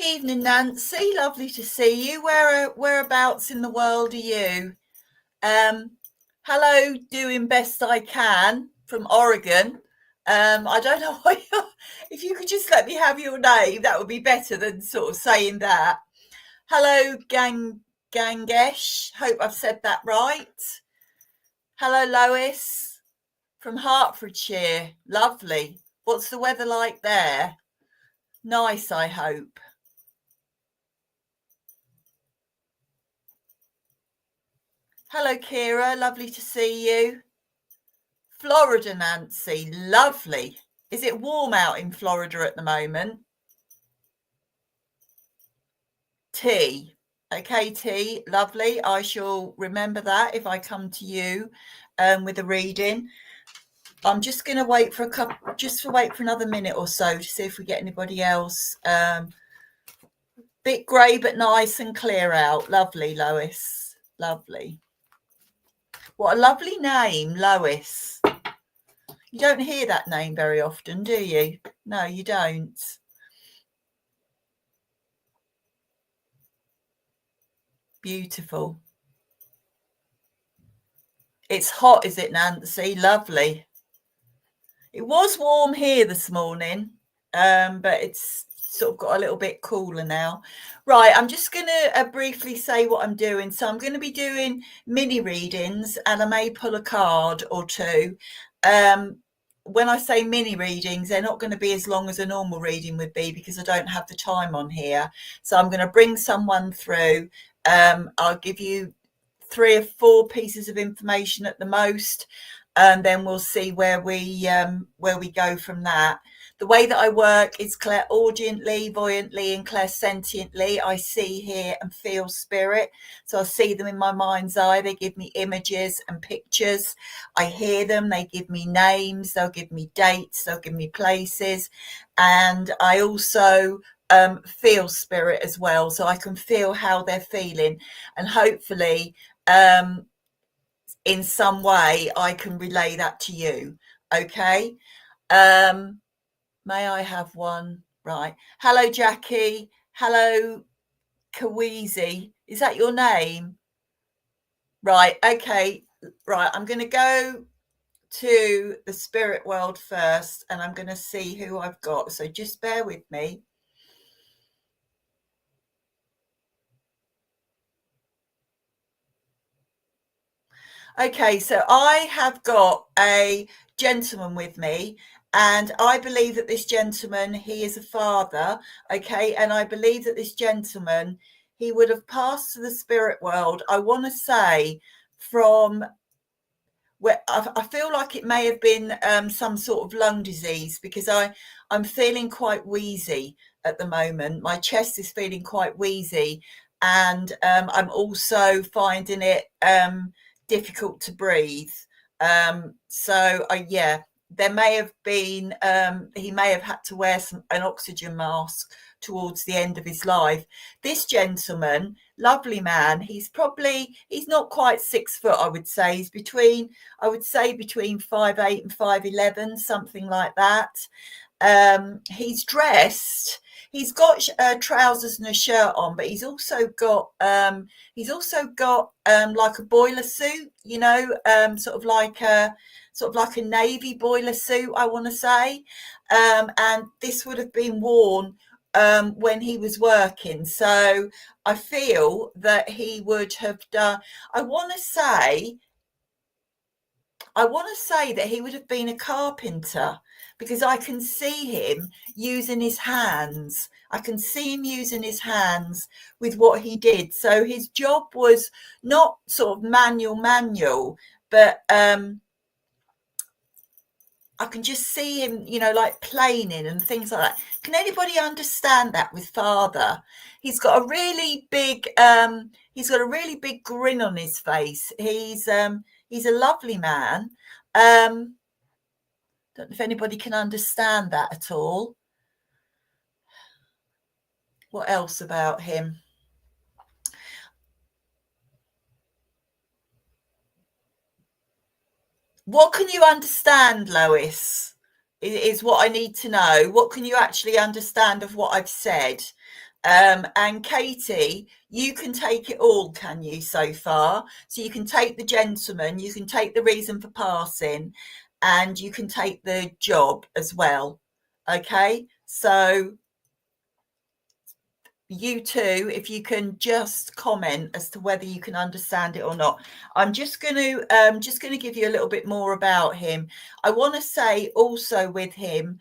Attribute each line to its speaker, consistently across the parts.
Speaker 1: Evening, Nancy. Lovely to see you. Whereabouts in the world are you? Hello, doing best I can from Oregon. I don't know why if you could just let me have your name, that would be better than sort of saying that. Hello, Gangesh. Hope I've said that right. Hello, Lois from Hertfordshire. Lovely. What's the weather like there? Nice, I hope. Hello, Kira. Lovely to see you. Florida, Nancy. Lovely. Is it warm out in Florida at the moment? T. Okay, T. Lovely. I shall remember that if I come to you with a reading. I'm just going to wait for another minute or so to see if we get anybody else. Bit grey but nice and clear out. Lovely, Lois. Lovely. What a lovely name, Lois. You don't hear that name very often, do you? No, you don't. Beautiful. It's hot, is it, Nancy? Lovely. It was warm here this morning, but it's sort of got a little bit cooler now. Right, I'm just going to briefly say what I'm doing. So I'm going to be doing mini readings, and I may pull a card or two. When I say mini readings, they're not going to be as long as a normal reading would be because I don't have the time on here. So I'm going to bring someone through. I'll give you 3 or 4 pieces of information at the most, and then we'll see where we go from that. The way that I work is clairaudiently, voyantly, and clairsentiently. I see, hear, and feel spirit. So I see them in my mind's eye. They give me images and pictures. I hear them. They give me names. They'll give me dates. They'll give me places. And I also feel spirit as well. So I can feel how they're feeling. And hopefully, in some way, I can relay that to you. Okay. May I have one? Right. Hello, Jackie. Hello, Kawizi. Is that your name? Right. Okay. Right. I'm going to go to the spirit world first, and I'm going to see who I've got. So just bear with me. Okay. So I have got a gentleman with me. And I believe that this gentleman, he is a father, okay? And I believe that this gentleman, he would have passed to the spirit world, I want to say, from where I feel like it may have been some sort of lung disease, because I'm feeling quite wheezy at the moment. My chest is feeling quite wheezy, and I'm also finding it difficult to breathe. Yeah, there may have been he may have had to wear an oxygen mask towards the end of his life. This gentleman, lovely man, he's not quite 6 foot, I would say. He's between 5'8" and 5'11", something like that. He's dressed, he's got trousers and a shirt on, but he's also got like a boiler suit, sort of like a navy boiler suit, I want to say. And this would have been worn when he was working. So I feel that he would have done, I want to say that he would have been a carpenter, because I can see him using his hands. I can see him using his hands with what he did. So his job was not sort of manual, but I can just see him, like planing and things like that. Can anybody understand that with father? He's got a really big grin on his face. He's a lovely man. Don't know if anybody can understand that at all. What else about him? What can you understand, Lois, is what I need to know. What can you actually understand of what I've said? And Katie, you can take it all, can you, so far? So you can take the gentleman, you can take the reason for passing, and you can take the job as well. Okay, so you two, if you can just comment as to whether you can understand it or not. I'm just going to give you a little bit more about him. I want to say also with him,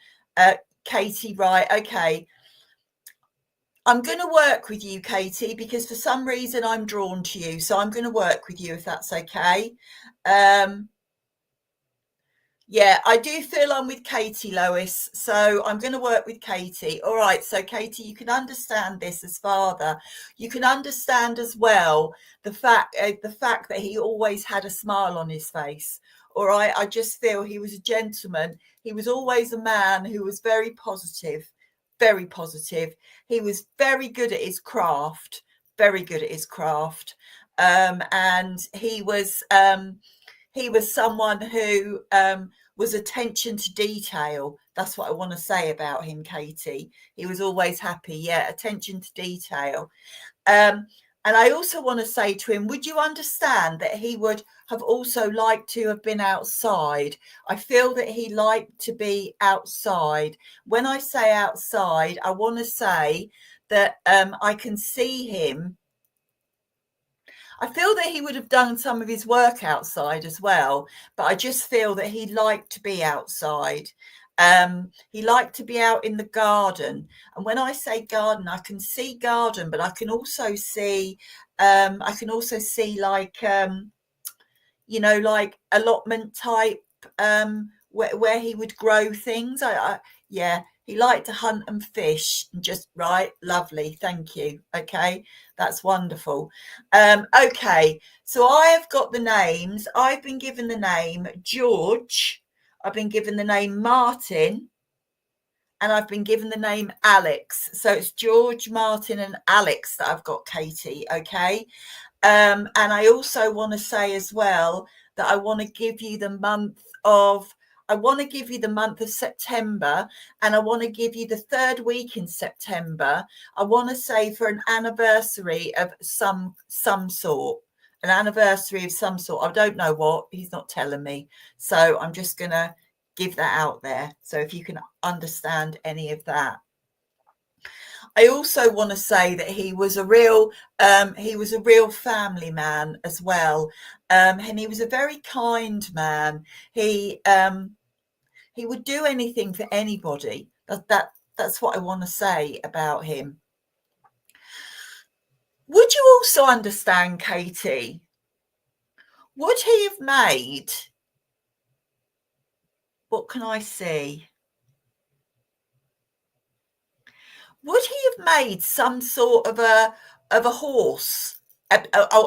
Speaker 1: Katie, right? Okay, I'm going to work with you, Katie, because for some reason I'm drawn to you. So I'm going to work with you if that's okay. Yeah, I do feel I'm with Katie, Lois. So I'm going to work with Katie. All right. So Katie, you can understand this as father. You can understand as well the fact that he always had a smile on his face. All right. I just feel he was a gentleman. He was always a man who was very positive, very positive. He was very good at his craft, very good at his craft. And he was someone who was attention to detail. That's what I want to say about him, Katie. He was always happy. Yeah, attention to detail. And I also want to say to him, would you understand that he would have also liked to have been outside? I feel that he liked to be outside. When I say outside, I want to say that I can see him. I feel that he would have done some of his work outside as well, but I just feel that he liked to be outside. He liked to be out in the garden. And when I say garden, I can see garden, but I can also see like like allotment type, where he would grow things. Yeah, he liked to hunt and fish and just, right, lovely, thank you. Okay, that's wonderful. Okay, so I have got the names. I've been given the name George, I've been given the name Martin, and I've been given the name Alex. So it's George, Martin, and Alex that I've got, Katie. Okay. And I also want to say as well that I want to give you the month of September, and I want to give you the third week in September. I want to say for an anniversary of some sort, an anniversary of some sort. I don't know what, he's not telling me. So I'm just going to give that out there. So if you can understand any of that. I also want to say that he was a real family man as well, and he was a very kind man. He would do anything for anybody. That's what I want to say about him. Would you also understand, Katie? Would he have made? What can I see? Would he have made some sort of a horse,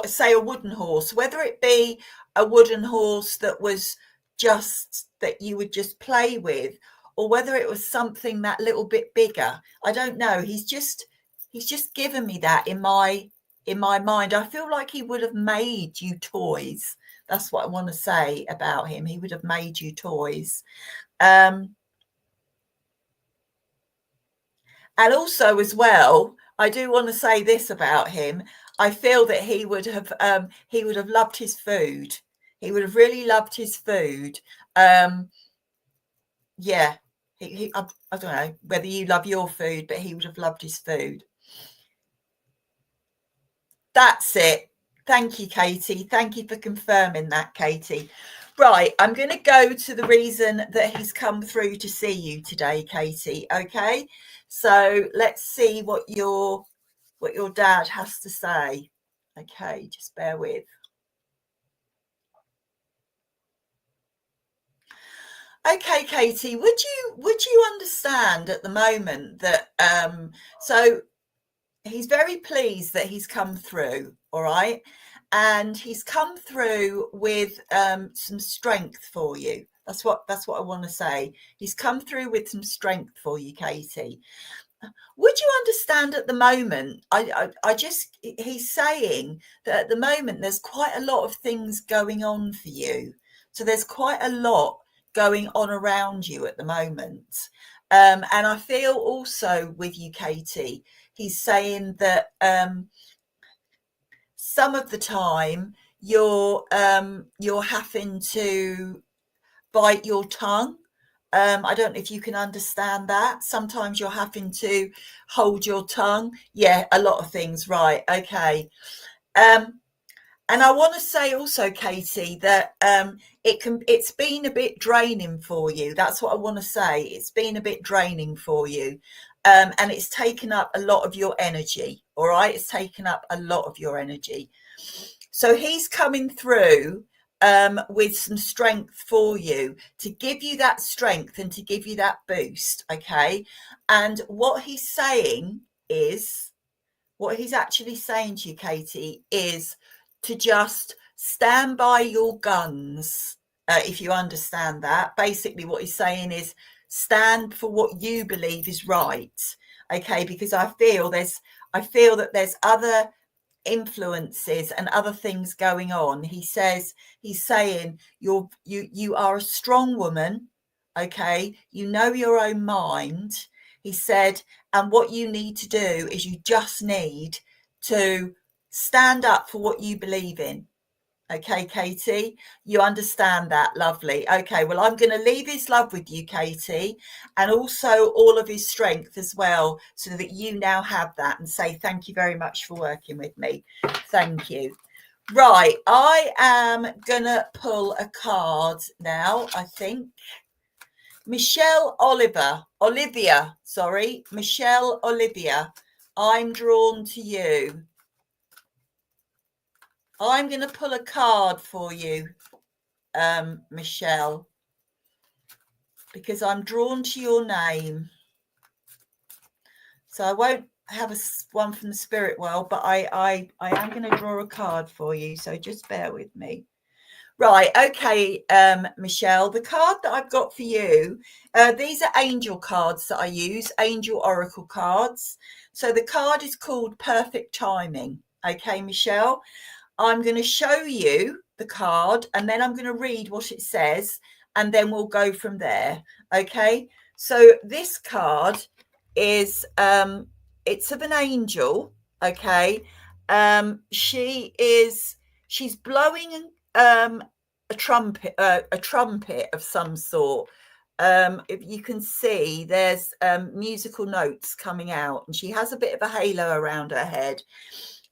Speaker 1: say a wooden horse, whether it be a wooden horse that was just that you would just play with, or whether it was something that little bit bigger? I don't know. He's just given me that in my mind. I feel like he would have made you toys. That's what I want to say about him. He would have made you toys. And also as well, I do want to say this about him. I feel that he would have loved his food. He would have really loved his food. Yeah, I don't know whether you love your food, but he would have loved his food. That's it. Thank you, Katie. Thank you for confirming that, Katie. Right, I'm going to go to the reason that he's come through to see you today, Katie. Okay, so let's see what your dad has to say. Okay, just bear with. Okay, Katie, would you understand at the moment that so he's very pleased that he's come through, all right, and he's come through with some strength for you. That's what I want to say. He's come through with some strength for you, Katie. Would you understand at the moment? He's saying that at the moment there's quite a lot of things going on for you. So there's quite a lot going on around you at the moment. And I feel also with you, Katie, he's saying that some of the time you're having to bite your tongue. I don't know if you can understand that. Sometimes you're having to hold your tongue. Yeah, a lot of things. Right. Okay. And I want to say also, Katie, that it's been a bit draining for you. That's what I want to say. It's been a bit draining for you. And it's taken up a lot of your energy. All right. It's taken up a lot of your energy. So he's coming through with some strength for you, to give you that strength and to give you that boost. Okay. And what he's actually saying to you, Katie, is to just stand by your guns. If you understand that, basically what he's saying is stand for what you believe is right. Okay. Because I feel that there's other influences and other things going on. He's saying you are a strong woman. Okay. You know your own mind. He said, and what you need to do is you just need to stand up for what you believe in. Okay, Katie, you understand that. Lovely. Okay, well, I'm going to leave his love with you, Katie, and also all of his strength as well, so that you now have that, and say thank you very much for working with me. Thank you. Right, I am going to pull a card now, I think. Michelle Olivia, I'm drawn to you. I'm going to pull a card for you, Michelle, because I'm drawn to your name. So I won't have one from the spirit world, but I am going to draw a card for you. So just bear with me. Right. Okay, Michelle, the card that I've got for you, these are angel cards that I use, angel oracle cards. So the card is called Perfect Timing. Okay, Michelle, I'm going to show you the card and then I'm going to read what it says and then we'll go from there. Okay. So this card is, it's of an angel. Okay. She's blowing, a trumpet of some sort. If you can see, there's musical notes coming out and she has a bit of a halo around her head.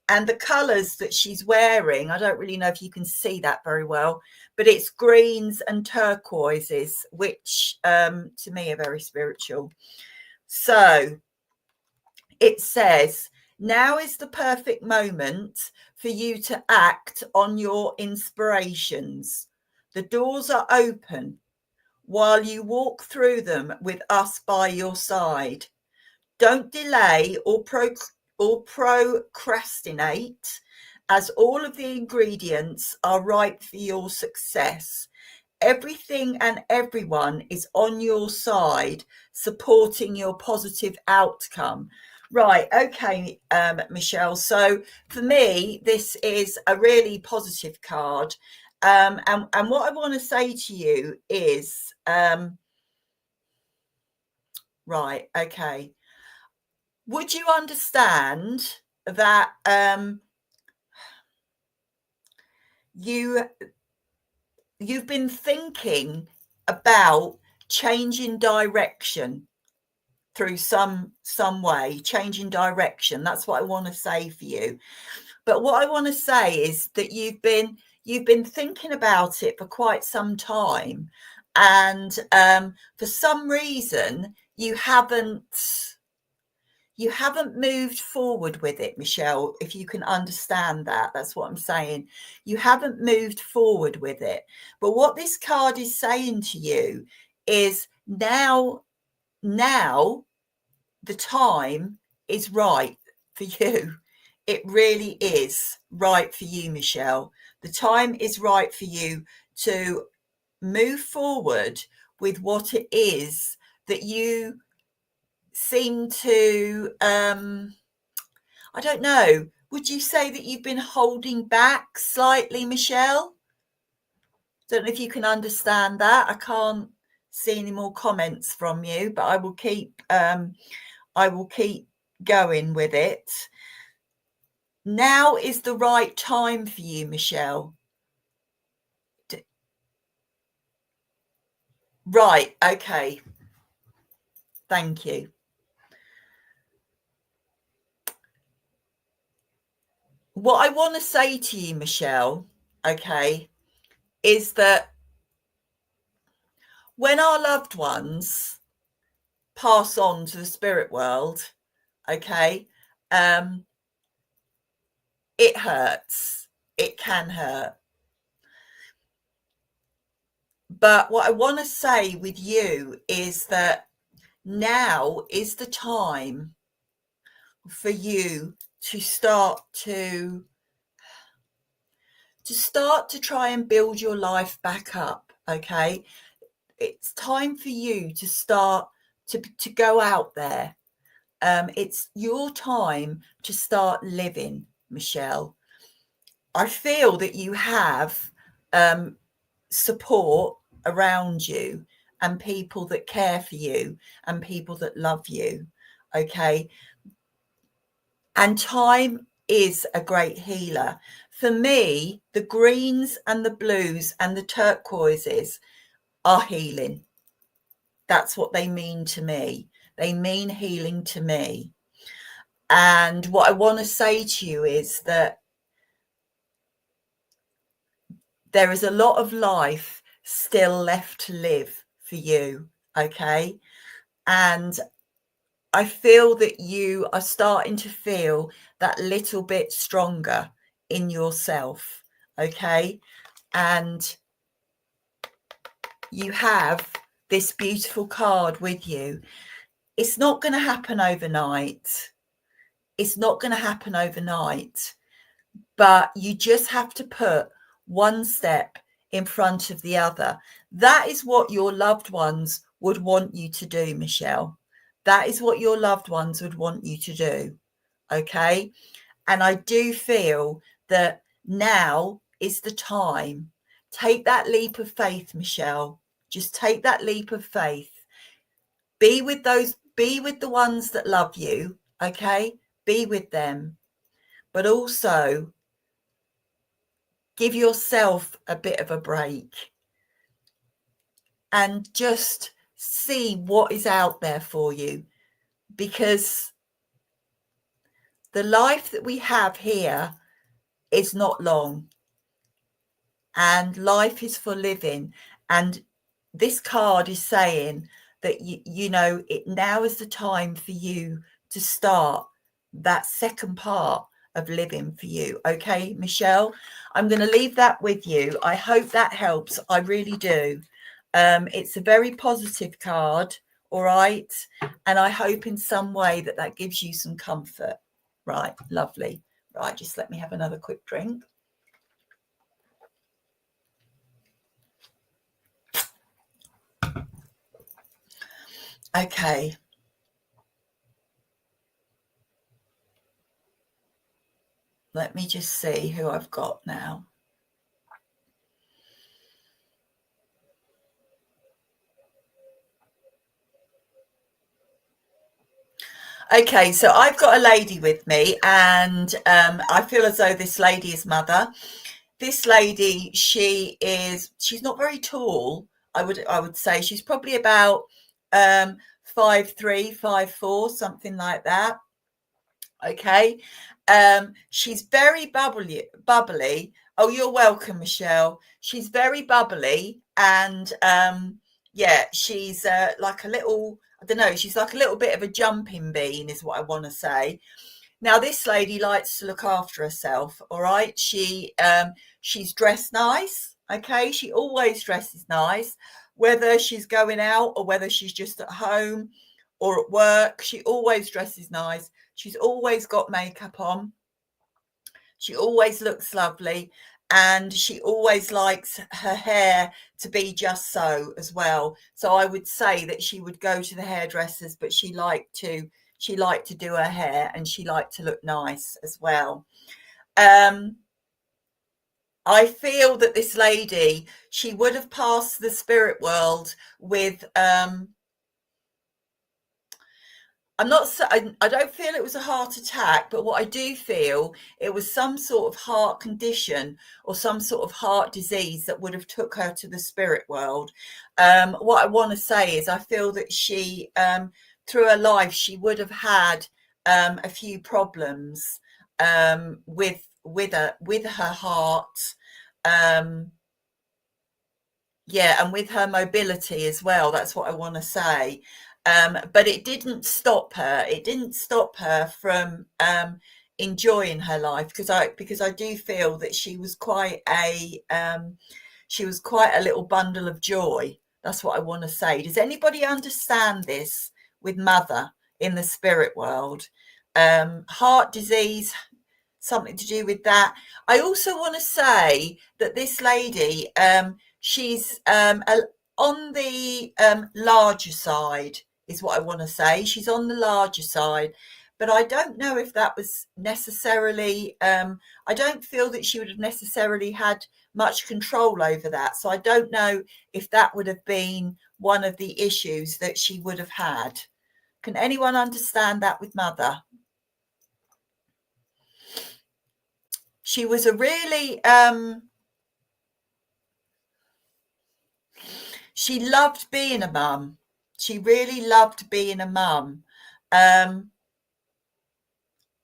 Speaker 1: And the colours that she's wearing, I don't really know if you can see that very well, but it's greens and turquoises, which to me are very spiritual. So it says, now is the perfect moment for you to act on your inspirations. The doors are open while you walk through them with us by your side. Don't delay or procrastinate, as all of the ingredients are ripe for your success. Everything and everyone is on your side, supporting your positive outcome. Right. Okay, Michelle. So for me, this is a really positive card. And what I want to say to you is, right. Okay. Would you understand that you've been thinking about changing direction through some way, changing direction? That's what I want to say for you. But what I want to say is that you've been thinking about it for quite some time, and for some reason you haven't moved forward with it, Michelle. If you can understand that, that's what I'm saying. You haven't moved forward with it. But what this card is saying to you is now the time is right for you. It really is right for you, Michelle. The time is right for you to move forward with what it is that you seem to, I don't know, would you say that you've been holding back slightly, Michelle? Don't know if you can understand that. I can't see any more comments from you, but I will keep going with it. Now is the right time for you, Michelle. Right, okay. Thank you. What I want to say to you, Michelle, okay, is that when our loved ones pass on to the spirit world, okay, it hurts. It can hurt. But what I want to say with you is that now is the time for you to start to try and build your life back up, okay? It's time for you to start to go out there. It's your time to start living, Michelle. I feel that you have support around you and people that care for you and people that love you, okay? And time is a great healer. For me, the greens and the blues and the turquoises are healing. That's what they mean to me. They mean healing to me. And what I want to say to you is that there is a lot of life still left to live for you, okay? And I feel that you are starting to feel that little bit stronger in yourself, okay? And you have this beautiful card with you. It's not going to happen overnight. It's not going to happen overnight, but you just have to put one step in front of the other. That is what your loved ones would want you to do, Michelle. That is what your loved ones would want you to do. Okay. And I do feel that now is the time. Take that leap of faith, Michelle. Just take that leap of faith. Be with the ones that love you. Okay. Be with them. But also give yourself a bit of a break and just see what is out there for you, because the life that we have here is not long and life is for living. And this card is saying that you know it now is the time for you to start that second part of living for you. Okay, Michelle, I'm going to leave that with you. I hope that helps. I really do. It's a very positive card. All right. And I hope in some way that gives you some comfort. Right. Lovely. Right. Just let me have another quick drink. Okay. Let me just see who I've got now. Okay, so I've got a lady with me, and I feel as though this lady is mother. This lady, she's not very tall. I would say she's probably about 5'3", 5'4", something like that. Okay. She's very bubbly. Oh, you're welcome, Michelle. She's very bubbly, and yeah, she's like a little, I don't know, she's like a little bit of a jumping bean is what I want to say. Now, this lady likes to look after herself, all right? She's dressed nice, okay? She always dresses nice, whether she's going out or whether she's just at home or at work. She always dresses nice. She's always got makeup on. She always looks lovely, and she always likes her hair to be just so as well. So I would say that she would go to the hairdressers, but she liked to do her hair, and she liked to look nice as well. I feel that this lady, she would have passed the spirit world with I'm not. I don't feel it was a heart attack, but what I do feel it was some sort of heart condition or some sort of heart disease that would have took her to the spirit world. What I want to say is, I feel that she, through her life, she would have had a few problems with her heart. Um, yeah, and with her mobility as well. That's what I want to say. But it didn't stop her. It didn't stop her from enjoying her life, because I do feel that she was quite a little bundle of joy. That's what I want to say. Does anybody understand this with Mother in the spirit world? Heart disease, something to do with that. I also want to say that this lady, she's on the larger side, is what I want to say. She's on the larger side, but I don't know if that was necessarily, I don't feel that she would have necessarily had much control over that. So I don't know if that would have been one of the issues that she would have had. Can anyone understand that with Mother? She was a really, she loved being a mum. She really loved being a mum. And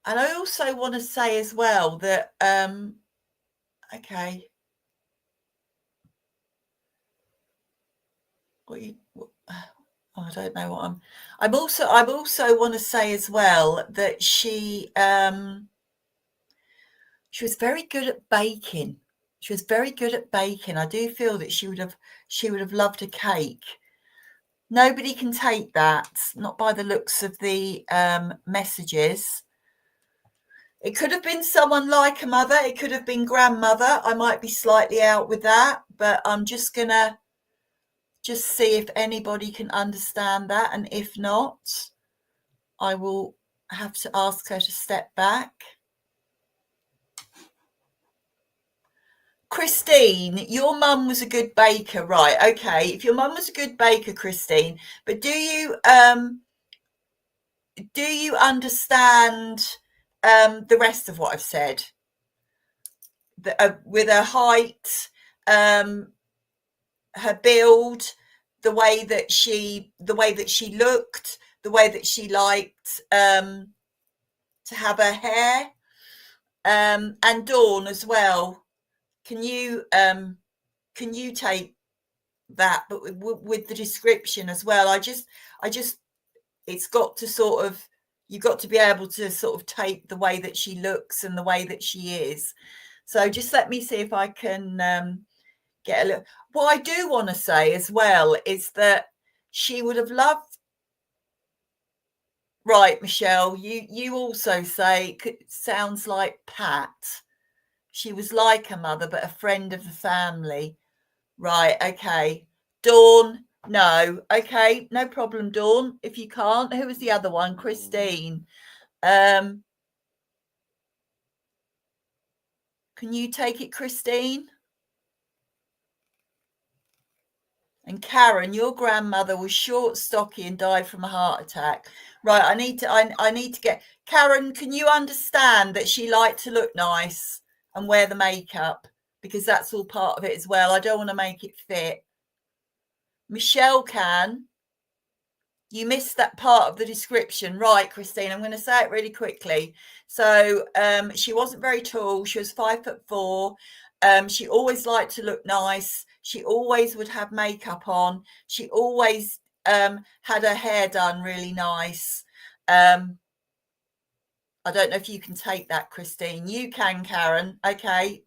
Speaker 1: I also want to say as well that, okay. I don't know what I'm also want to say as well that she was very good at baking. She was very good at baking. I do feel that she would have loved a cake. Nobody can take that, not by the looks of the messages. It could have been someone like a mother. It could have been grandmother. I might be slightly out with that, but I'm just going to see if anybody can understand that. And if not, I will have to ask her to step back. Christine, your mum was a good baker, right? Okay, if your mum was a good baker, Christine, but do you understand the rest of what I've said? With her height, her build, the way that she looked, the way that she liked to have her hair, and Dawn as well. Can you take that, but with the description as well? I just it's got to sort of, you've got to be able to sort of take the way that she looks and the way that she is. So just let me see if I can get a little. What I do want to say as well is that she would have loved. Right, Michelle, you also say sounds like Pat. She was like her mother, but a friend of the family. Right, okay. Dawn, no. Okay, no problem, Dawn. If you can't, who was the other one? Christine. Can you take it, Christine? And Karen, your grandmother was short, stocky, and died from a heart attack. Right, I need to get Karen. Can you understand that she liked to look nice and wear the makeup, because that's all part of it as well? I don't want to make it fit. Michelle can. You missed that part of the description. Right, Christine, I'm going to say it really quickly. So she wasn't very tall. She was 5'4". She always liked to look nice. She always would have makeup on. She always had her hair done really nice. I don't know if you can take that, Christine. You can, Karen. Okay.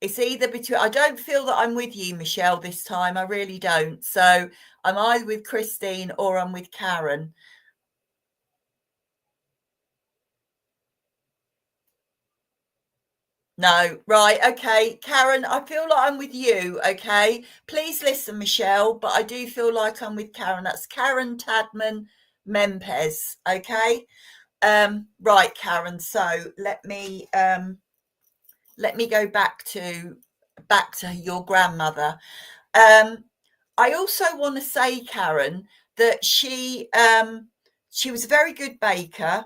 Speaker 1: It's either between, I don't feel that I'm with you, Michelle, this time. I really don't. So I'm either with Christine or I'm with Karen. No, right, okay. Karen, I feel like I'm with you, okay? Please listen, Michelle, but I do feel like I'm with Karen. That's Karen Tadman Mempes, okay? Right, Karen, so let me go back to your grandmother. I also want to say, Karen, that she was a very good baker,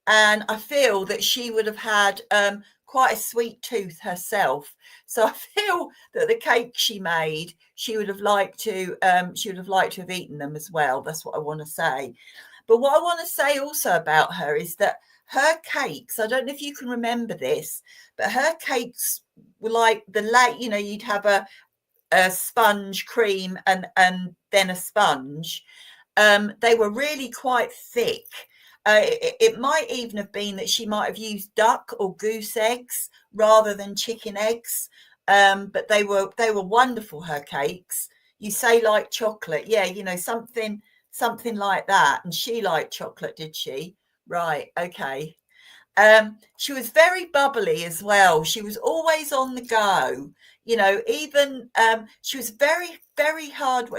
Speaker 1: and I feel that she would have had quite a sweet tooth herself. So I feel that the cake she made, she would have liked to have eaten them as well. That's what I want to say. But what I want to say also about her is that her cakes, I don't know if you can remember this, but her cakes were like you'd have a sponge cream and then a sponge. They were really quite thick. It might even have been that she might have used duck or goose eggs rather than chicken eggs. But they were wonderful, her cakes. You say like chocolate, yeah, something like that. And she liked chocolate, did she? Right, okay. She was very bubbly as well. She was always on the go, even she was very, very hard.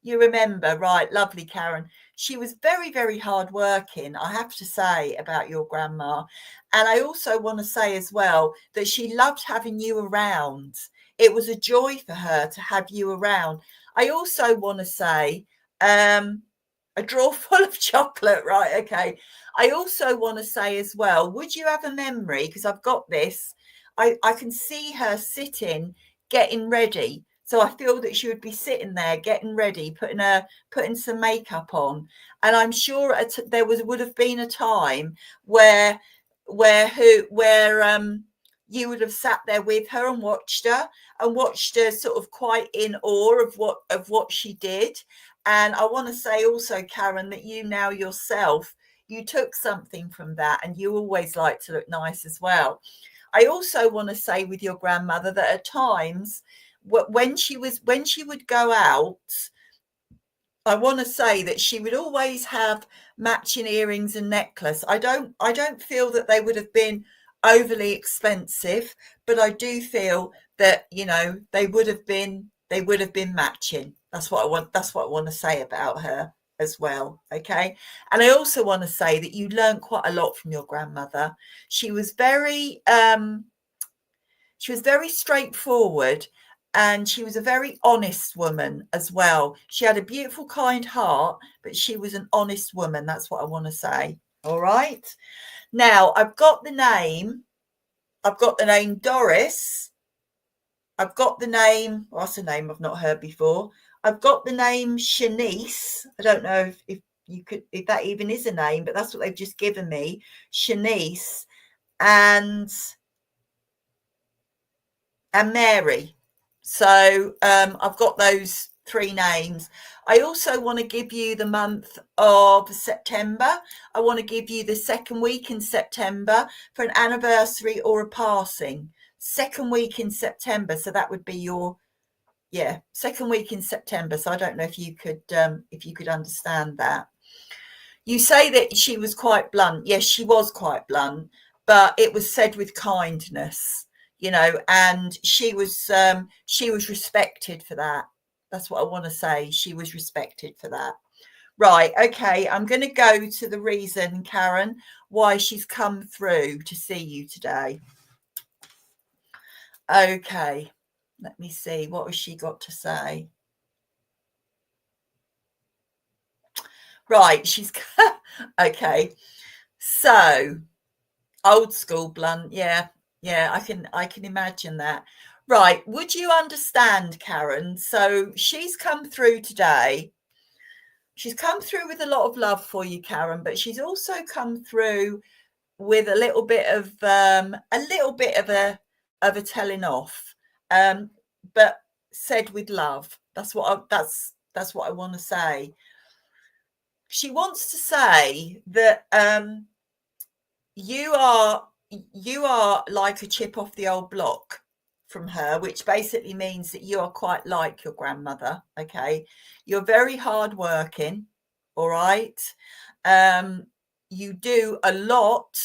Speaker 1: You remember, right? Lovely, Karen. She was very, very hard working, I have to say, about your grandma. And I also want to say as well that she loved having you around. It was a joy for her to have you around. I also want to say, a drawer full of chocolate, right? Okay. I also want to say as well, would you have a memory? Because I've got this. I can see her sitting, getting ready. So I feel that she would be sitting there, getting ready, putting some makeup on. And I'm sure there would have been a time where you would have sat there with her and watched her sort of quite in awe of what she did. And I want to say also, Karen, that you now yourself, you took something from that, and you always like to look nice as well. I also want to say with your grandmother that at times when she would go out, I want to say that she would always have matching earrings and necklace. I don't feel that they would have been overly expensive, but I do feel that they would have been matching. That's what I want to say about her as well. Okay. And I also want to say that you learned quite a lot from your grandmother. She was very straightforward, and she was a very honest woman as well. She had a beautiful, kind heart, but she was an honest woman. That's what I want to say. All right. Now I've got the name Doris. I've got the name, what's a name I've not heard before? I've got the name Shanice. I don't know if that even is a name, but that's what they've just given me. Shanice and Mary. So I've got those three names. I also want to give you the month of September. I want to give you the second week in September for an anniversary or a passing. Second week in September. So that would be your, second week in September. So I don't know if you could understand that. You say that she was quite blunt. Yes, she was quite blunt, but it was said with kindness, and she was respected for that. That's what I want to say. She was respected for that. Right. Okay. I'm going to go to the reason, Karen, why she's come through to see you today. Okay. Let me see. What has she got to say? Right. She's okay. So old school blunt. Yeah. I can imagine that. Right. Would you understand, Karen? So she's come through today. She's come through with a lot of love for you, Karen, but she's also come through with a little bit of a telling off, but said with love. That's what I want to say. She wants to say that you are like a chip off the old block from her, which basically means that you are quite like your grandmother. Okay, you're very hardworking. All right, you do a lot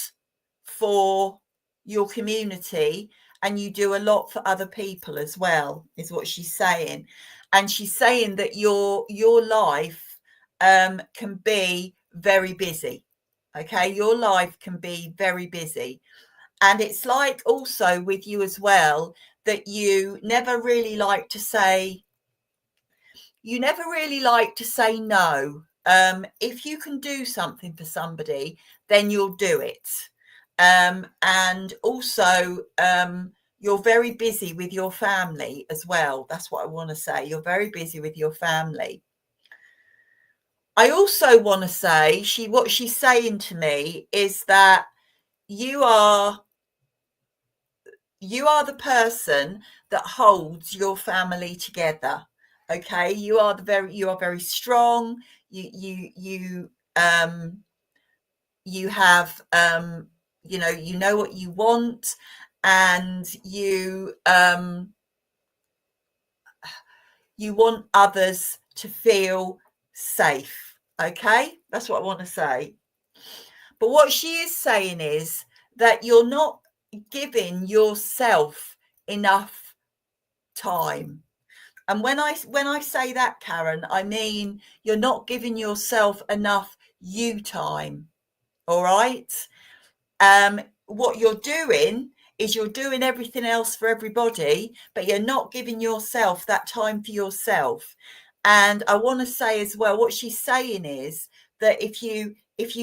Speaker 1: for your community, and you do a lot for other people as well, is what she's saying. And she's saying that your life can be very busy. Okay, your life can be very busy. And it's like also with you as well that you never really like to say, you never really like to say no. If you can do something for somebody, then you'll do it. And also, you're very busy with your family as well. That's what I want to say. You're very busy with your family. I also want to say what she's saying to me is that you are the person that holds your family together. Okay, you are very strong. You have you know what you want, and you want others to feel safe. Okay, that's what I want to say. But what she is saying is that you're not giving yourself enough time. And when I say that, Karen, I mean you're not giving yourself enough you time. All right. What you're doing is you're doing everything else for everybody, but you're not giving yourself that time for yourself. And I want to say as well, what she's saying is that if you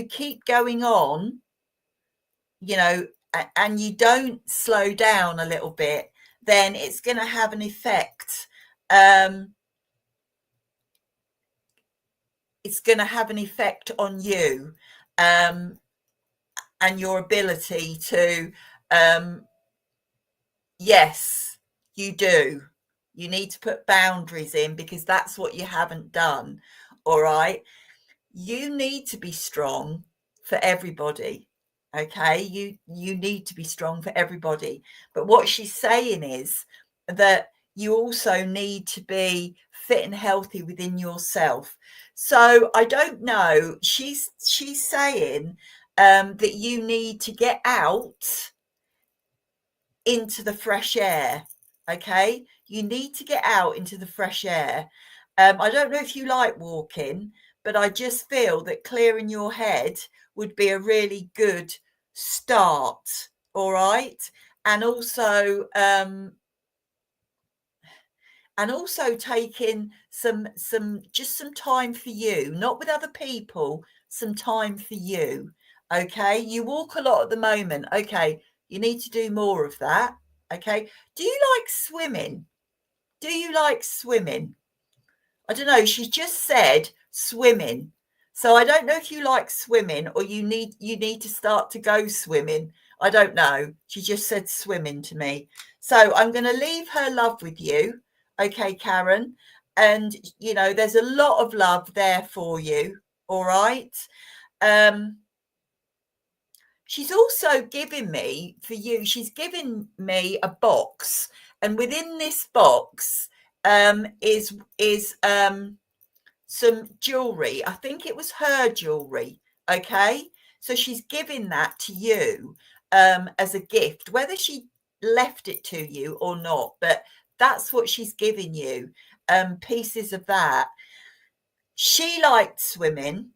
Speaker 1: keep going on, you know, and you don't slow down a little bit, then it's going to have an effect. It's going to have an effect on you, and your ability to, yes, you do. You need to put boundaries in, because that's what you haven't done. All right. You need to be strong for everybody. Okay. You need to be strong for everybody. But what she's saying is that you also need to be fit and healthy within yourself. So I don't know. She's saying that you need to get out into the fresh air. Okay, you need to get out into the fresh air. I don't know if you like walking, but I just feel that clearing your head would be a really good start. All right. And also taking some time for you, not with other people, some time for you. Okay, you walk a lot at the moment. Okay, you need to do more of that. Okay, do you like swimming? I don't know, she's just said swimming, so I don't know if you like swimming, or you need to start to go swimming. I don't know, she just said swimming to me. So I'm going to leave her love with you. Okay, Karen. And there's a lot of love there for you. All right. She's also giving me, for you, she's given me a box, and within this box is some jewelry. I think it was her jewelry. Okay, so she's giving that to you as a gift, whether she left it to you or not, but that's what she's giving you, pieces of that. She liked swimming,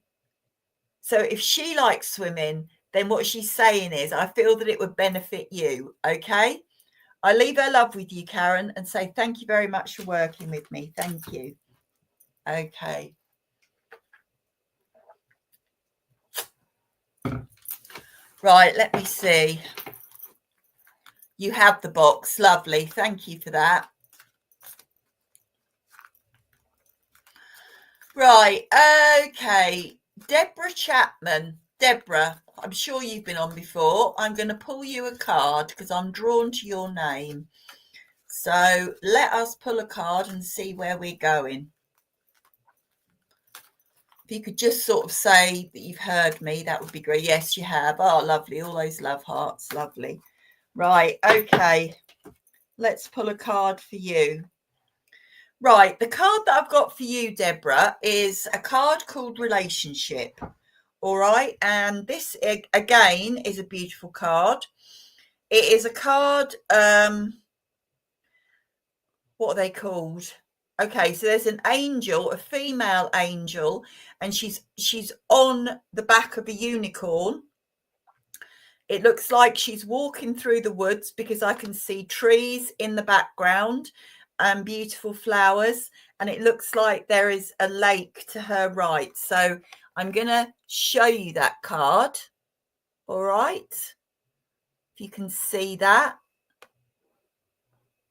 Speaker 1: so if she likes swimming, then what she's saying is, I feel that it would benefit you. Okay, I leave her love with you, Karen, and say thank you very much for working with me. Thank you. Okay. Right, let me see. You have the box. Lovely. Thank you for that. Right. Okay. Deborah Chapman. Deborah, I'm sure you've been on before. I'm going to pull you a card because I'm drawn to your name. So let us pull a card and see where we're going. If you could just sort of say that you've heard me, that would be great. Yes, you have. Oh, lovely. All those love hearts. Lovely. Right. Okay. Let's pull a card for you. Right. The card that I've got for you, Deborah, is a card called Relationship. All right. And this, again, is a beautiful card. It is a card. What are they called? Okay, so there's an angel, a female angel, and she's on the back of a unicorn. It looks like she's walking through the woods, because I can see trees in the background and beautiful flowers, and it looks like there is a lake to her right. So I'm going to show you that card. All right. If you can see that.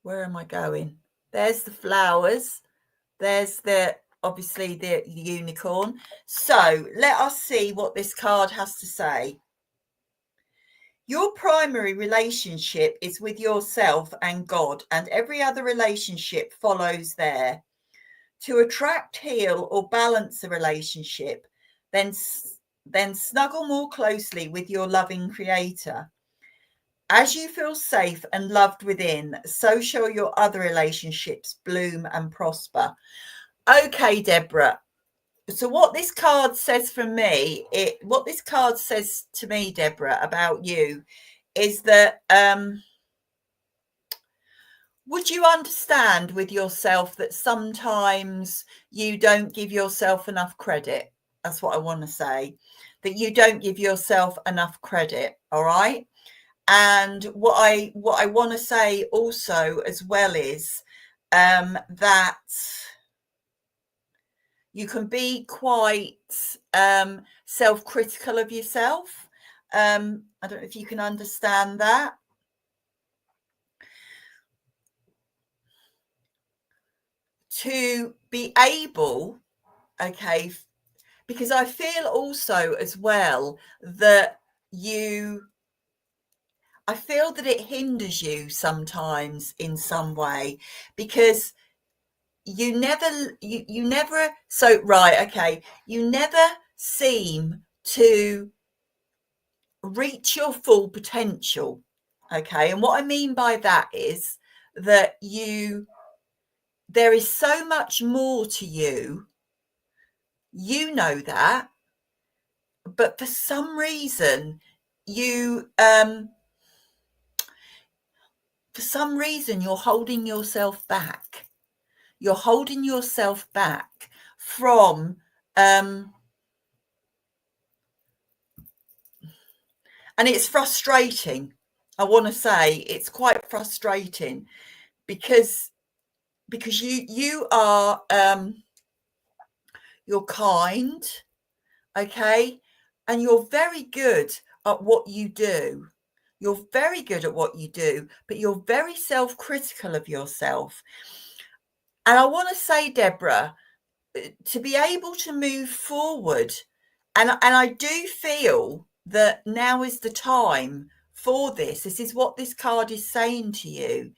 Speaker 1: Where am I going? There's the flowers. There's obviously the unicorn. So let us see what this card has to say. Your primary relationship is with yourself and God, and every other relationship follows there. To attract, heal, or balance a relationship, then snuggle more closely with your loving Creator. As you feel safe and loved within, so shall your other relationships bloom and prosper. Okay, Deborah. So what this card says for me, what this card says to me, Deborah, about you is that would you understand with yourself that sometimes you don't give yourself enough credit? That's what I want to say, that you don't give yourself enough credit. All right. And what I want to say also as well is that you can be quite self-critical of yourself. I don't know if you can understand that. To be able, okay, because I feel also as well that I feel that it hinders you sometimes in some way, because you never seem to reach your full potential. Okay. And what I mean by that is that there is so much more to you. You know that, but for some reason you're holding yourself back. You're holding yourself back from and it's frustrating. I want to say it's quite frustrating because you are you're kind, okay, and you're very good at what you do. You're very good at what you do, but you're very self-critical of yourself. And I want to say, Deborah, to be able to move forward, and I do feel that now is the time for this. This is what this card is saying to you.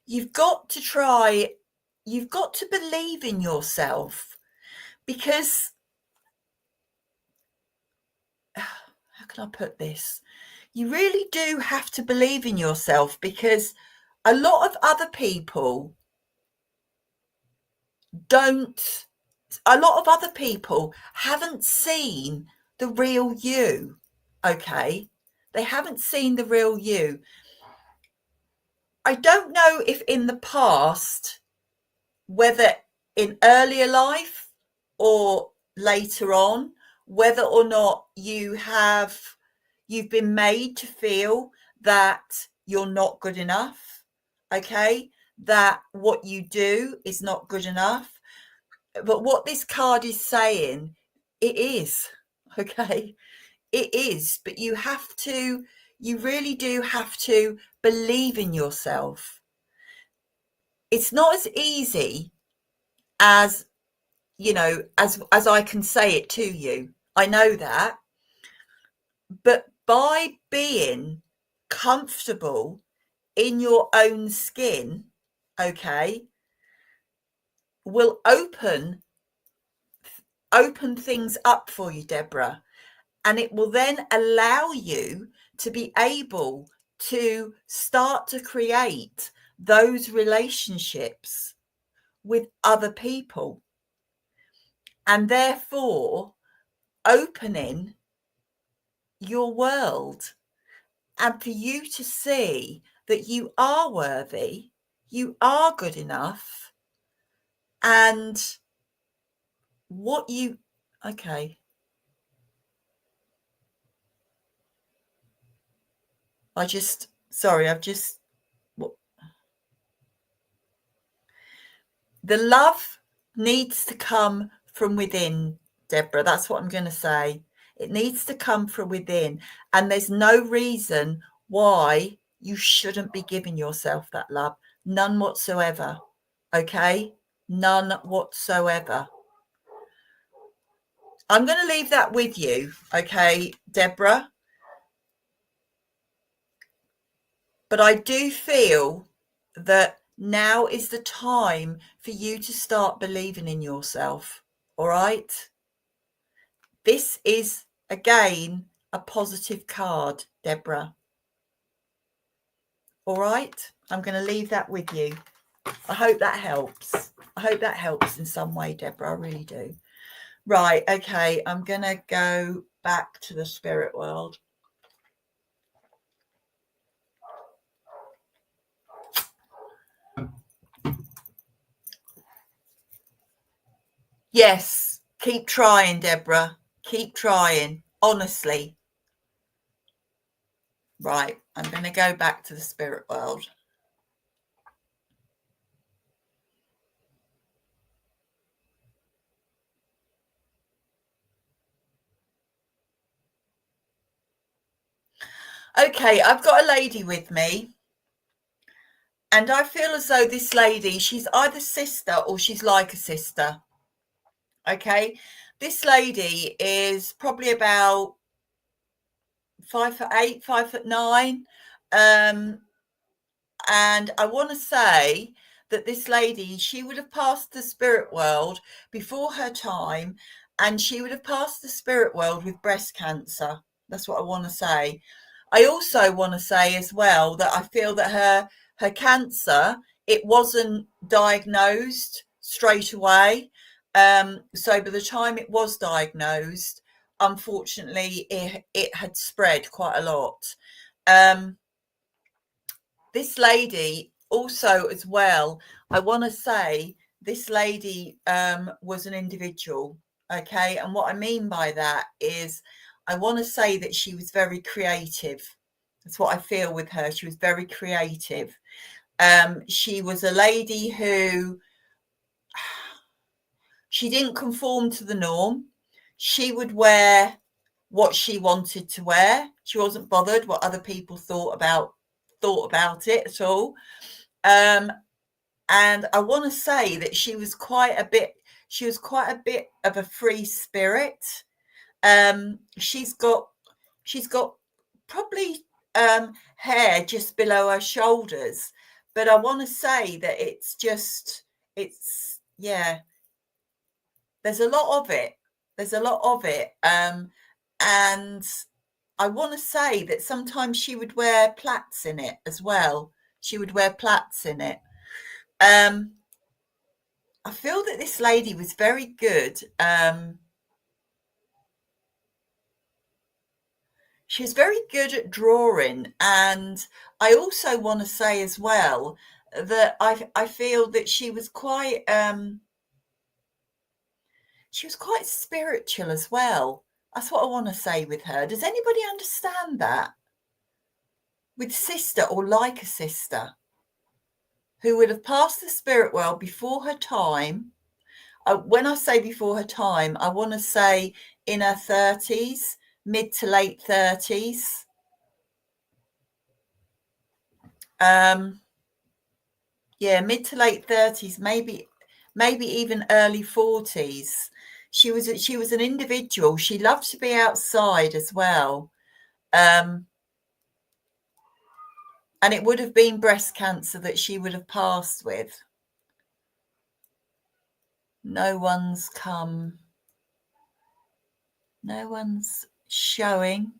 Speaker 1: You've got to believe in yourself, because how can I put this? You really do have to believe in yourself, because a lot of other people haven't seen the real you. Okay. They haven't seen the real you. I don't know if in the past, whether in earlier life or later on, whether or not you've been made to feel that you're not good enough, okay, that what you do is not good enough. But what this card is saying, it is, okay, it is, but you really do have to believe in yourself. It's not as easy as, as I can say it to you. I know that. But by being comfortable in your own skin, okay, will open things up for you, Deborah. And it will then allow you to be able to start to create those relationships with other people, and therefore opening your world, and for you to see that you are worthy, you are good enough, and okay. I've just the love needs to come from within, Deborah. That's what I'm going to say. It needs to come from within. And there's no reason why you shouldn't be giving yourself that love. None whatsoever. Okay? None whatsoever. I'm going to leave that with you. Okay, Deborah? But I do feel that now is the time for you to start believing in yourself. All right? This is, again, a positive card, Deborah. All right? I'm going to leave that with you. I hope that helps. I hope that helps in some way, Deborah. I really do. Right. Okay. I'm going to go back to the spirit world. Yes. Keep trying, Deborah. Keep trying. Honestly. Right. I'm going to go back to the spirit world. Okay. I've got a lady with me. And I feel as though this lady, she's either sister or she's like a sister. Okay. This lady is probably about 5'8", 5'9". And I want to say that this lady, she would have passed the spirit world before her time, and she would have passed the spirit world with breast cancer. That's what I want to say. I also want to say as well that I feel that her cancer, it wasn't diagnosed straight away. So by the time it was diagnosed, unfortunately, it had spread quite a lot. This lady also as well, I want to say this lady was an individual. Okay. And what I mean by that is I want to say that she was very creative. That's what I feel with her. She was very creative. She was a lady who she didn't conform to the norm. She would wear what she wanted to wear. She wasn't bothered what other people thought about it at all. And I want to say that she was quite a bit of a free spirit. She's got probably hair just below her shoulders, but I want to say that there's a lot of it. And I want to say that sometimes she would wear plaits in it as well. I feel that this lady was very good. She was very good at drawing. And I also want to say as well that I feel that she was quite spiritual as well. That's what I want to say with her. Does anybody understand that? With sister or like a sister who would have passed the spirit world before her time. When I say before her time, I want to say in her 30s, mid to late 30s. Mid to late 30s, maybe even early 40s. She was an individual. She loved to be outside as well. And it would have been breast cancer that she would have passed with. No one's showing.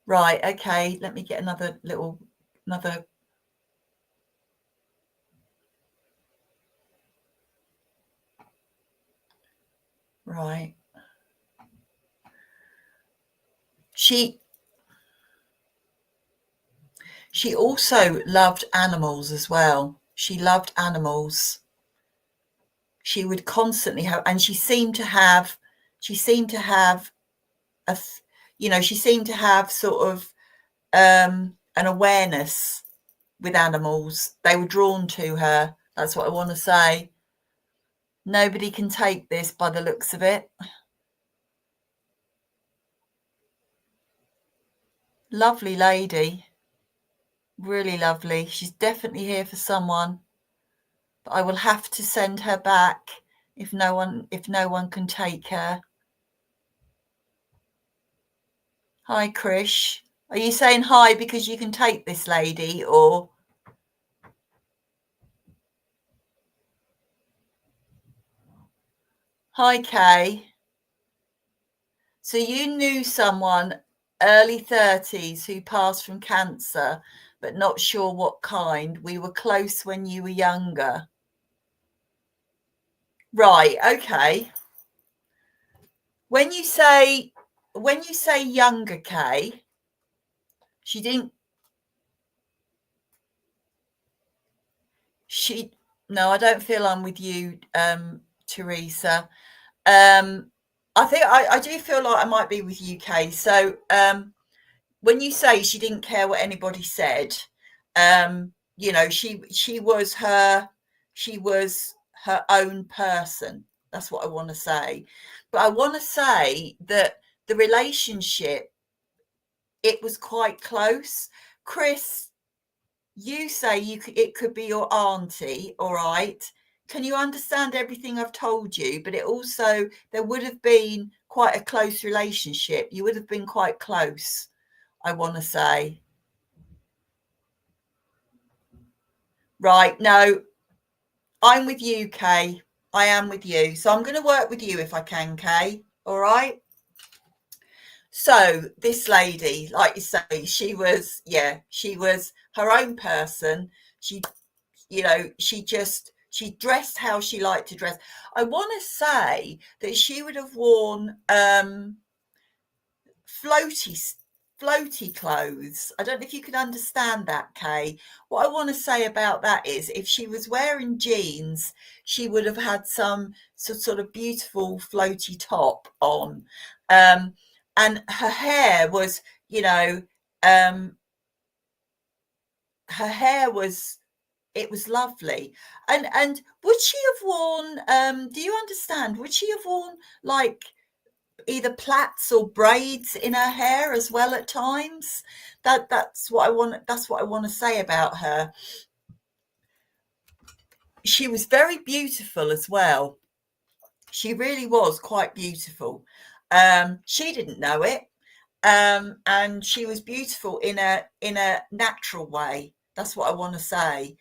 Speaker 1: Right, okay, let me get another. Right. She also loved animals as well. She loved animals. She would constantly have, and she seemed to have sort of an awareness with animals. They were drawn to her. That's what I want to say. Nobody can take this by the looks of it. Lovely lady. Really lovely. She's definitely here for someone. But I will have to send her back if no one can take her. Hi, Krish. Are you saying hi because you can take this lady, or? Hi, Kay. So you knew someone early 30s who passed from cancer, but not sure what kind. We were close when you were younger. Right, okay. When you say younger, Kay, no, I don't feel I'm with you, Teresa. I think I do feel like I might be with UK. So when you say she didn't care what anybody said, she was her own person. That's what I want to say. But I want to say that the relationship, it was quite close. Chris, you say it could be your auntie, all right? Can you understand everything I've told you? But it also, there would have been quite a close relationship. You would have been quite close, I want to say. Right, no, I'm with you, Kay. I am with you. So I'm going to work with you if I can, Kay. All right? So this lady, like you say, she was her own person. She she dressed how she liked to dress. I want to say that she would have worn floaty clothes. I don't know if you can understand that, Kay. What I want to say about that is, if she was wearing jeans, she would have had some sort of beautiful floaty top on, and her hair was, her hair was, it was lovely. And would she have worn, do you understand, would she have worn like either plaits or braids in her hair as well at times? That's what I want to say about her. She was very beautiful as well. She really was quite beautiful. She didn't know it. And she was beautiful in a natural way. That's what I want to say.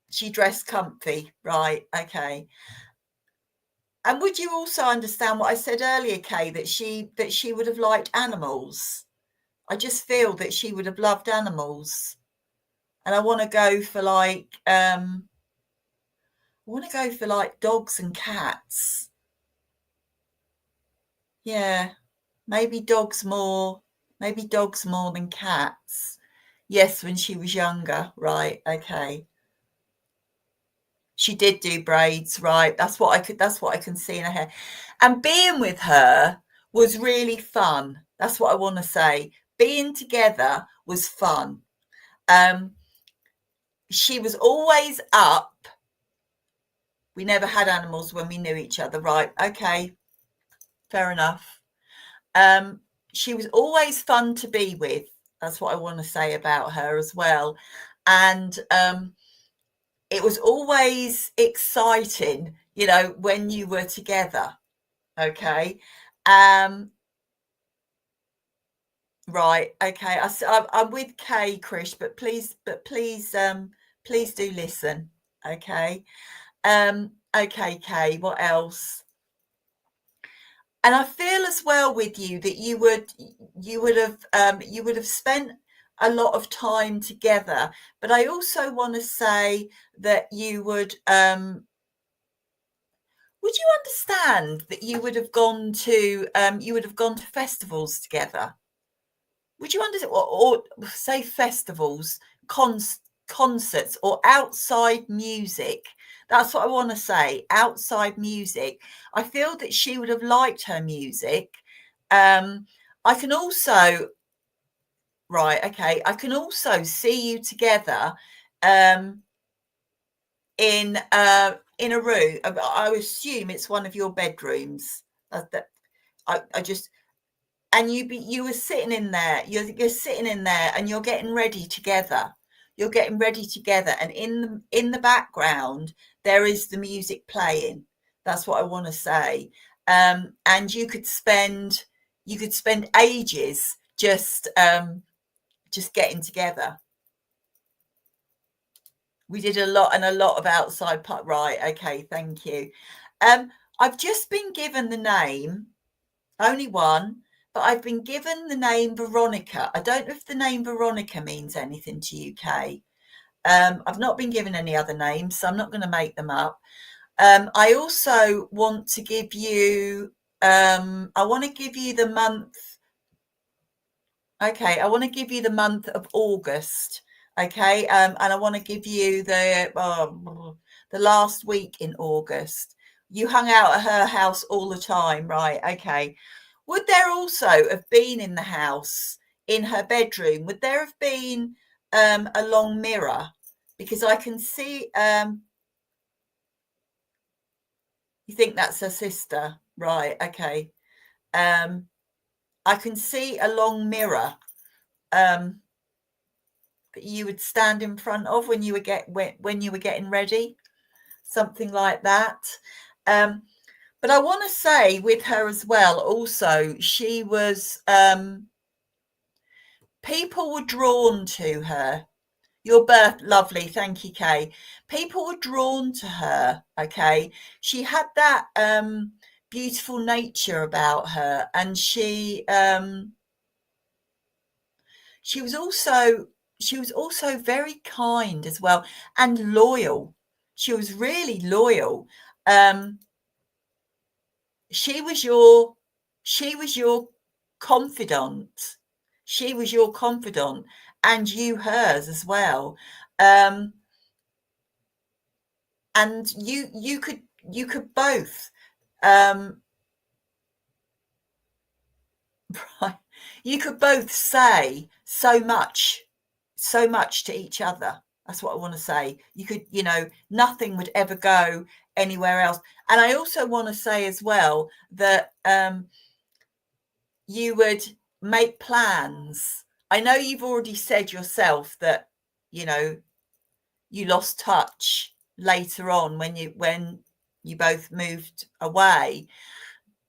Speaker 1: She dressed comfy, right? Okay. And would you also understand what I said earlier, Kay, that she would have liked animals? I just feel that she would have loved animals. And I want to go for dogs and cats. Yeah. Maybe dogs more than cats. Yes, when she was younger, right? Okay. She did do braids, right? That's what I can see in her hair. And being with her was really fun. That's what I want to say. Being together was fun. She was always up. We never had animals when we knew each other, right? Okay. Fair enough. She was always fun to be with. That's what I want to say about her as well. And it was always exciting, when you were together. Okay. Right. Okay. I'm with Kay, Krish, but please do listen. Okay. Okay, Kay. What else? And I feel as well with you that you would have spent a lot of time together. But I also want to say that would you understand that you would have gone to festivals together? Would you understand, or say festivals, concerts, or outside music? That's what I want to say. Outside music. I feel that she would have liked her music. I can also, right, okay, I can also see you together. in a room. I assume it's one of your bedrooms. I just, and you were sitting in there. You're sitting in there, and you're getting ready together. You're getting ready together, and in the background there is the music playing. That's what I want to say. And you could spend ages just getting together. We did a lot of outside part. Right. Okay. Thank you. I've just been given the name, only one, but I've been given the name Veronica. I don't know if the name Veronica means anything to you, Kay. I've not been given any other names, so I'm not going to make them up. I also want to give you, I want to give you the month. Okay, I want to give you the month of August. Okay, and I want to give you the last week in August. You hung out at her house all the time, right? Okay. Would there also have been in the house, in her bedroom, would there have been a long mirror? Because I can see, you think that's her sister, right? Okay. I can see a long mirror that you would stand in front of when you were getting ready, something like that. But I want to say with her as well, also, she was, people were drawn to her. Your birth, lovely. Thank you, Kay. People were drawn to her. Okay. She had that beautiful nature about her, and she was also very kind as well, and loyal. She was really loyal. She was your confidant. She was your confidant, and you hers as well. And you could both, right, you could both say so much to each other. That's what I want to say. You could, nothing would ever go anywhere else. And I also want to say as well that you would make plans. I know you've already said yourself that, you lost touch later on when you both moved away,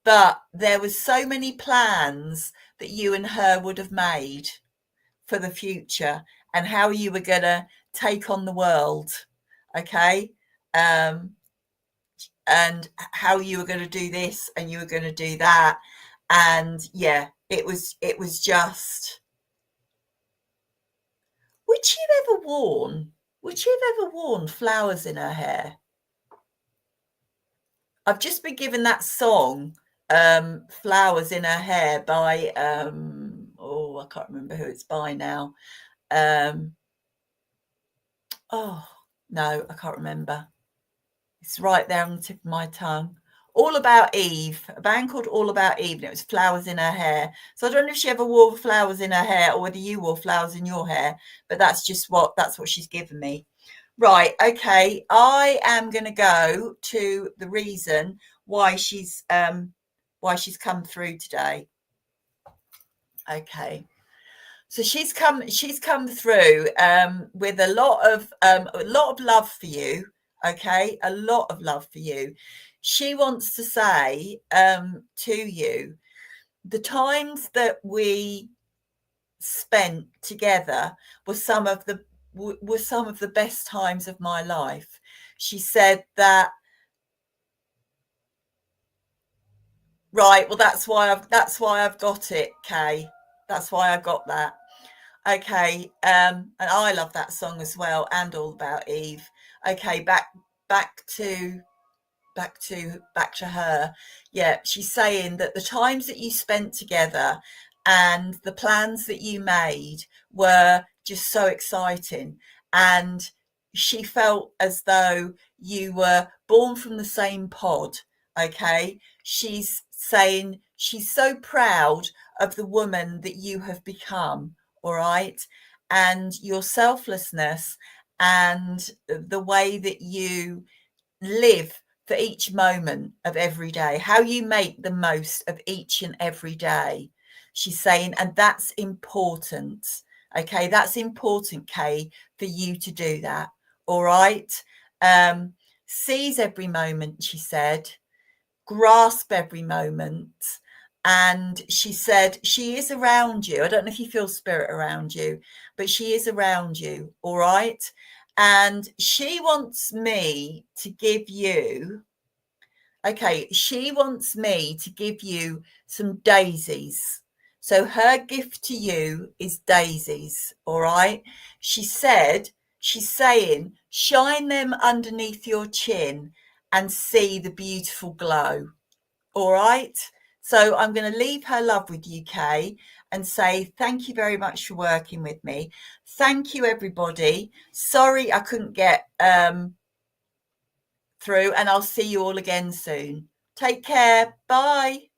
Speaker 1: but there was so many plans that you and her would have made for the future, and how you were going to take on the world. Okay. And how you were going to do this and you were going to do that. And yeah, it was just, would she have ever worn flowers in her hair? I've just been given that song, Flowers in Her Hair, by I can't remember who it's by now. Oh no, I can't remember. It's right there on the tip of my tongue. All About Eve, a band called All About Eve, and it was flowers in her hair. So I don't know if she ever wore flowers in her hair or whether you wore flowers in your hair, but that's what she's given me. Right, okay. I am going to go to the reason why she's come through today. Okay. So she's come through with a lot of love for you. Okay, a lot of love for you. She wants to say to you, the times that we spent together were some of the best times of my life. She said that. Right. Well, that's why I've got it, Kay. That's why I got that. Okay. And I love that song as well, and All About Eve. Okay, back to her. Yeah, she's saying that the times that you spent together and the plans that you made were just so exciting, and she felt as though you were born from the same pod. Okay, she's saying she's so proud of the woman that you have become, all right, and your selflessness and the way that you live for each moment of every day, how you make the most of each and every day. She's saying, and that's important. Okay, that's important, Kay, for you to do that. All right. Seize every moment, she said, grasp every moment. And she said, she is around you. I don't know if you feel spirit around you, but she is around you. All right. And she wants me to give you, okay, she wants me to give you some daisies. So her gift to you is daisies. All right. She's saying, shine them underneath your chin and see the beautiful glow. All right. So I'm going to leave her love with you, Kay, and say thank you very much for working with me. Thank you, everybody. Sorry I couldn't get through, and I'll see you all again soon. Take care. Bye.